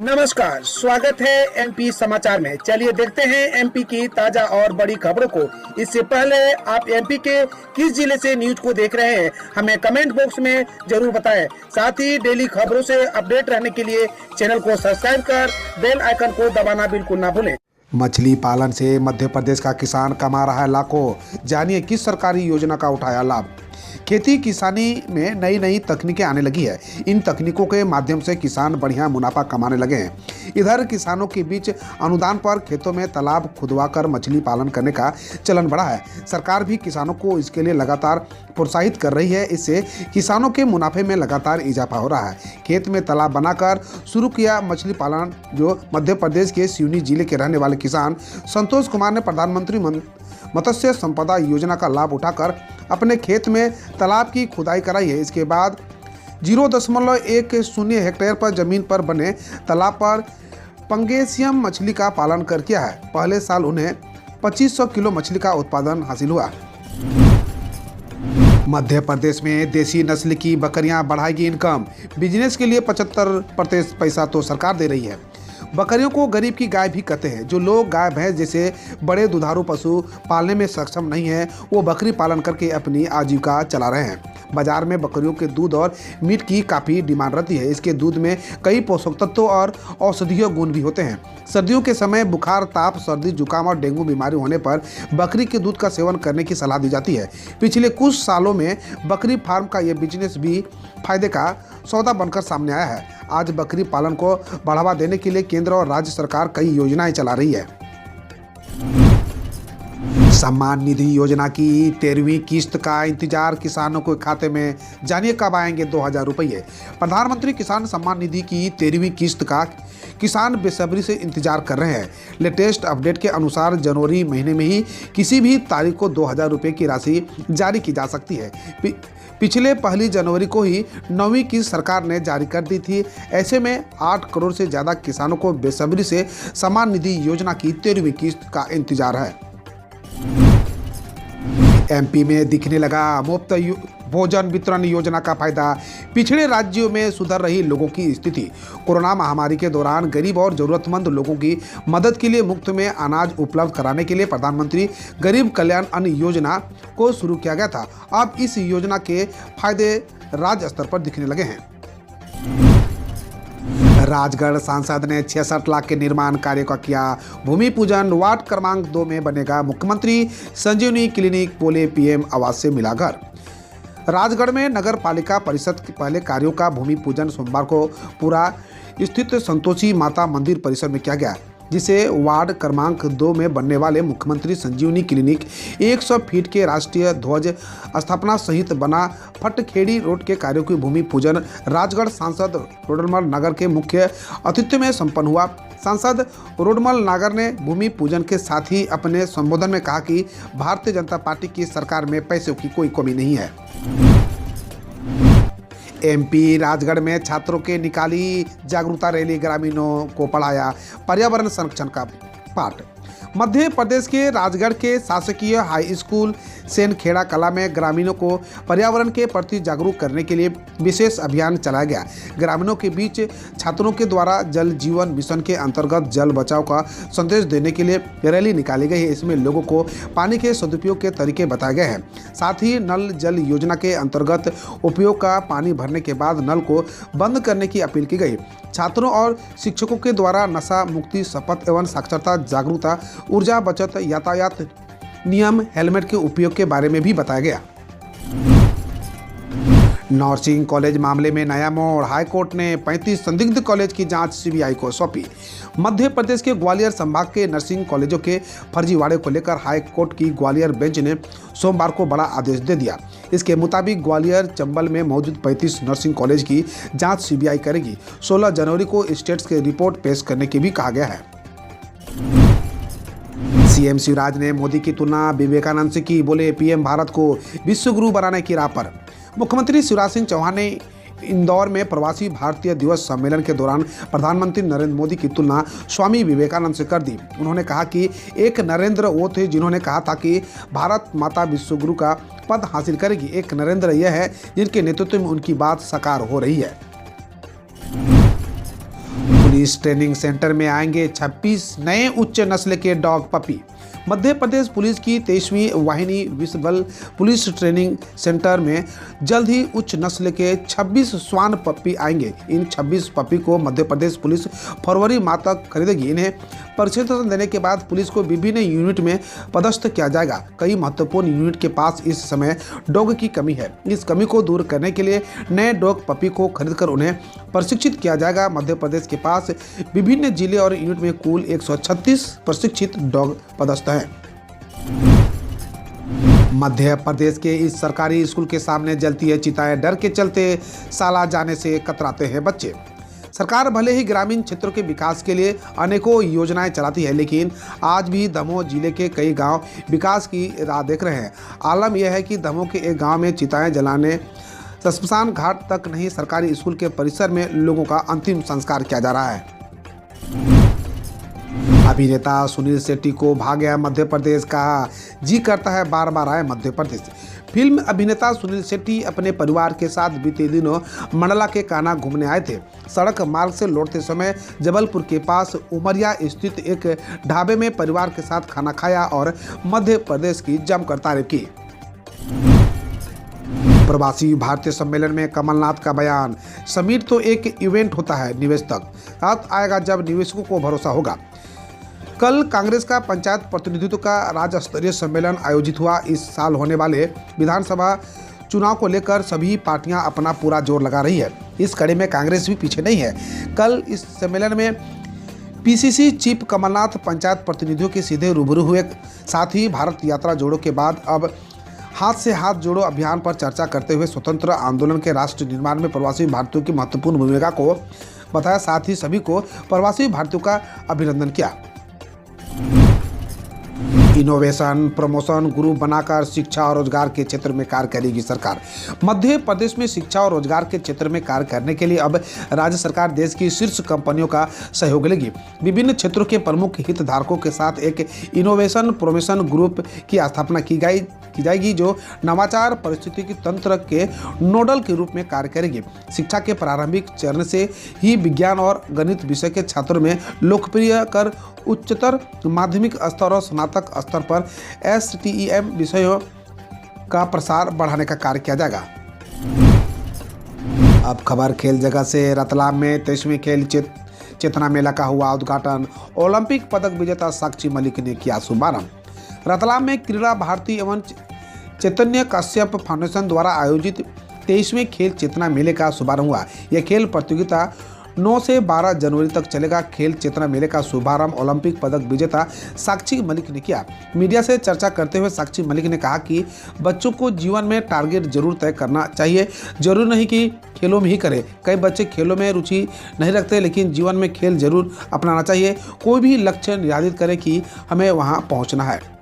नमस्कार, स्वागत है एमपी समाचार में। चलिए देखते हैं एमपी की ताजा और बड़ी खबरों को। इससे पहले आप एमपी के किस जिले से न्यूज को देख रहे हैं, हमें कमेंट बॉक्स में जरूर बताएं। साथ ही डेली खबरों से अपडेट रहने के लिए चैनल को सब्सक्राइब कर बेल आइकन को दबाना बिल्कुल ना भूलें। मछली पालन से मध्य प्रदेश का किसान कमा रहा है लाखों। जानिए किस सरकारी योजना का उठाया लाभ। खेती किसानी में नई नई तकनीकें आने लगी है। इन तकनीकों के माध्यम से किसान बढ़िया मुनाफा कमाने लगे हैं। इधर किसानों के बीच अनुदान पर खेतों में तालाब खुदवाकर मछली पालन करने का चलन बढ़ा है। सरकार भी किसानों को इसके लिए लगातार प्रोत्साहित कर रही है। इससे किसानों के मुनाफे में लगातार इजाफा हो रहा है। खेत में तालाब बनाकर शुरू किया मछली पालन जो मध्य प्रदेश के सिवनी जिले के रहने वाले किसान संतोष कुमार ने प्रधानमंत्री मत्स्य संपदा योजना का लाभ उठाकर अपने खेत में तालाब की खुदाई कराई है। इसके बाद 0.10 हेक्टेयर पर जमीन पर बने तालाब पर पंगेसियम मछली का पालन कर किया है। पहले साल उन्हें 2500 किलो मछली का उत्पादन हासिल हुआ। मध्य प्रदेश में देसी नस्ल की बकरियां बढ़ाएगी इनकम। बिजनेस के लिए 75% पैसा तो सरकार दे रही है। बकरियों को गरीब की गाय भी कहते हैं। जो लोग गाय भैंस जैसे बड़े दुधारू पशु पालने में सक्षम नहीं है, वो बकरी पालन करके अपनी आजीविका चला रहे हैं। बाजार में बकरियों के दूध और मीट की काफ़ी डिमांड रहती है। इसके दूध में कई पोषक तत्व और औषधीय गुण भी होते हैं। सर्दियों के समय बुखार, ताप, सर्दी, जुकाम और डेंगू बीमारी होने पर बकरी के दूध का सेवन करने की सलाह दी जाती है। पिछले कुछ सालों में बकरी फार्म का यह बिजनेस भी फायदे का सौदा बनकर सामने आया है। आज बकरी पालन को बढ़ावा देने के लिए केंद्र और राज्य सरकार कई योजनाएं चला रही है। सम्मान निधि योजना की 13वीं किस्त का इंतजार किसानों के खाते में। जानिए कब आएंगे 2000 रुपये। प्रधानमंत्री किसान सम्मान निधि की 13वीं किस्त का किसान बेसब्री से इंतजार कर रहे हैं। लेटेस्ट अपडेट के अनुसार जनवरी महीने में ही किसी भी तारीख को 2000 रुपये की राशि जारी की जा सकती है। पिछले 1 जनवरी को ही 9वीं किस्त सरकार ने जारी कर दी थी। ऐसे में 8 करोड़ से ज़्यादा किसानों को बेसब्री से सम्मान निधि योजना की 13वीं किस्त का इंतजार है। एमपी में दिखने लगा मुफ्त भोजन वितरण योजना का फायदा। पिछड़े राज्यों में सुधर रही लोगों की स्थिति। कोरोना महामारी के दौरान गरीब और जरूरतमंद लोगों की मदद के लिए मुफ्त में अनाज उपलब्ध कराने के लिए प्रधानमंत्री गरीब कल्याण अन्न योजना को शुरू किया गया था। अब इस योजना के फायदे राज्य स्तर पर दिखने लगे हैं। राजगढ़ सांसद ने 66 लाख के निर्माण कार्य का किया भूमि पूजन। वार्ड क्रमांक 2 में बनेगा मुख्यमंत्री संजीवनी क्लिनिक, बोले पीएम आवास से मिला घर। राजगढ़ में नगर पालिका परिषद के पहले कार्यों का भूमि पूजन सोमवार को पूरा स्थित संतोषी माता मंदिर परिसर में किया गया, जिसे वार्ड क्रमांक 2 में बनने वाले मुख्यमंत्री संजीवनी क्लिनिक, 100 फीट के राष्ट्रीय ध्वज स्थापना सहित बना फटखेड़ी रोड के कार्यों की भूमि पूजन राजगढ़ सांसद रोडमल नागर के मुख्य आतिथ्य में संपन्न हुआ। सांसद रोडमल नागर ने भूमि पूजन के साथ ही अपने संबोधन में कहा कि भारतीय जनता पार्टी की सरकार में पैसों की कोई कमी नहीं है। एमपी राजगढ़ में छात्रों के निकाली जागरूकता रैली, ग्रामीणों को पढ़ाया पर्यावरण संरक्षण का पाठ। मध्य प्रदेश के राजगढ़ के शासकीय हाई स्कूल सेनखेड़ा कला में ग्रामीणों को पर्यावरण के प्रति जागरूक करने के लिए विशेष अभियान चलाया गया। ग्रामीणों के बीच छात्रों के द्वारा जल जीवन मिशन के अंतर्गत जल बचाव का संदेश देने के लिए रैली निकाली गई है। इसमें लोगों को पानी के सदुपयोग के तरीके बताए गए हैं। साथ ही नल जल योजना के अंतर्गत उपयोग का पानी भरने के बाद नल को बंद करने की अपील की गई। छात्रों और शिक्षकों के द्वारा नशा मुक्ति शपथ एवं साक्षरता जागरूकता, ऊर्जा बचत, यातायात नियम, हेलमेट के उपयोग के बारे में भी बताया गया। नर्सिंग कॉलेज मामले में नया मोड़। हाईकोर्ट ने 35 संदिग्ध कॉलेज की जांच सीबीआई को सौंपी। मध्य प्रदेश के ग्वालियर संभाग के नर्सिंग कॉलेजों के फर्जीवाड़े को लेकर हाईकोर्ट की ग्वालियर बेंच ने सोमवार को बड़ा आदेश दे दिया। इसके मुताबिक ग्वालियर चंबल में मौजूद 35 नर्सिंग कॉलेज की जांच सीबीआई करेगी। 16 जनवरी को स्टेट्स के रिपोर्ट पेश करने की भी कहा गया है। सीएम शिवराज ने मोदी की तुलना विवेकानंद से की, बोले पीएम भारत को विश्वगुरु बनाने की राह पर। मुख्यमंत्री शिवराज सिंह चौहान ने इंदौर में प्रवासी भारतीय दिवस सम्मेलन के दौरान प्रधानमंत्री नरेंद्र मोदी की तुलना स्वामी विवेकानंद से कर दी। उन्होंने कहा कि एक नरेंद्र वो थे जिन्होंने कहा था कि भारत माता विश्वगुरु का पद हासिल करेगी, एक नरेंद्र यह है जिनके नेतृत्व में उनकी बात साकार हो रही है। पुलिस ट्रेनिंग सेंटर में आएंगे 26 नए उच्च नस्ल के dog puppy. Madhya Pradesh police की 23वीं वाहिनी विश्वबल पुलिस ट्रेनिंग सेंटर में जल्द ही उच्च नस्ल के 26 स्वान पप्पी आएंगे। इन 26 पप्पी को मध्य प्रदेश पुलिस फरवरी माह तक खरीदेगी। इन्हें प्रशिक्षण देने के बाद पुलिस को विभिन्न यूनिट में पदस्थ किया जाएगा। कई महत्वपूर्ण यूनिट के पास इस समय डॉग की कमी है। इस कमी को दूर करने के लिए नए डॉग पपी को खरीदकर उन्हें प्रशिक्षित किया जाएगा। मध्य प्रदेश के पास विभिन्न जिले और यूनिट में कुल 136 प्रशिक्षित डॉग पदस्थ हैं। मध्य प्रदेश के इस सरकारी स्कूल के सामने जलती है चिताएं। डर के चलते शाला जाने से कतराते हैं बच्चे। सरकार भले ही ग्रामीण क्षेत्रों के विकास के लिए अनेकों योजनाएं चलाती है, लेकिन आज भी दमोह जिले के कई गांव विकास की राह देख रहे हैं। आलम यह है कि दमोह के एक गांव में चिताएं जलाने शमशान घाट तक नहीं, सरकारी स्कूल के परिसर में लोगों का अंतिम संस्कार किया जा रहा है। अभिनेता सुनील शेट्टी को भाग गया मध्य प्रदेश का जी करता है बार बार आए मध्य प्रदेश। फिल्म अभिनेता सुनील शेट्टी अपने परिवार के साथ बीते दिनों मंडला के कान्हा घूमने आए थे। सड़क मार्ग से लौटते समय जबलपुर के पास उमरिया स्थित एक ढाबे में परिवार के साथ खाना खाया और मध्य प्रदेश की जमकर तारीफ की। प्रवासी भारतीय सम्मेलन में कमलनाथ का बयान, समिट तो एक इवेंट होता है, निवेश तक रात आएगा जब निवेशकों को भरोसा होगा। कल कांग्रेस का पंचायत प्रतिनिधित्व का राज्य स्तरीय सम्मेलन आयोजित हुआ। इस साल होने वाले विधानसभा चुनाव को लेकर सभी पार्टियां अपना पूरा जोर लगा रही है। इस कड़ी में कांग्रेस भी पीछे नहीं है। कल इस सम्मेलन में पीसीसी चीफ कमलनाथ पंचायत प्रतिनिधियों के सीधे रूबरू हुए। साथ ही भारत यात्रा जोड़ो के बाद अब हाथ से हाथ जोड़ो अभियान पर चर्चा करते हुए स्वतंत्र आंदोलन के राष्ट्र निर्माण में प्रवासी भारतीयों की महत्वपूर्ण भूमिका को बताया। साथ ही सभी को प्रवासी भारतीयों का अभिनंदन किया। इनोवेशन प्रमोशन ग्रुप बनाकर शिक्षा और रोजगार के क्षेत्र में कार्य करेगी सरकार। मध्य प्रदेश में शिक्षा और रोजगार के क्षेत्र में कार्य करने के लिए अब राज्य सरकार देश की शीर्ष कंपनियों का सहयोग लेगी। विभिन्न क्षेत्रों के प्रमुख हितधारकों के साथ एक इनोवेशन प्रमोशन ग्रुप की स्थापना की जाएगी, जो नवाचार पारिस्थितिकी तंत्र के नोडल के रूप में कार्य करेगी। शिक्षा के प्रारंभिक चरण से ही विज्ञान और गणित विषय के छात्रों में लोकप्रिय कर उच्चतर माध्यमिक स्तर और स्नातक स्तर पर STEM विषयों का प्रसार बढ़ाने का कार्य किया जाएगा। अब खबर खेल जगत से। रतलाम में 23वें खेल चेतना मेला का हुआ उद्घाटन। ओलंपिक पदक विजेता साक्षी मलिक ने किया शुभारंभ। रतलाम में क्रीड़ा भारती एवं चैतन्य कश्यप फाउंडेशन द्वारा आयोजित 23वें खेल चेतना मेले का शुभारंभ हुआ। यह खेल प्रतियोगिता 9 से 12 जनवरी तक चलेगा। खेल चेतना मेले का शुभारंभ ओलंपिक पदक विजेता साक्षी मलिक ने किया। मीडिया से चर्चा करते हुए साक्षी मलिक ने कहा कि बच्चों को जीवन में टारगेट जरूर तय करना चाहिए। जरूर नहीं कि खेलों में ही करें। कई बच्चे खेलों में रुचि नहीं रखते, लेकिन जीवन में खेल जरूर अपनाना चाहिए। कोई भी लक्ष्य निर्धारित करें कि हमें वहां पहुंचना है।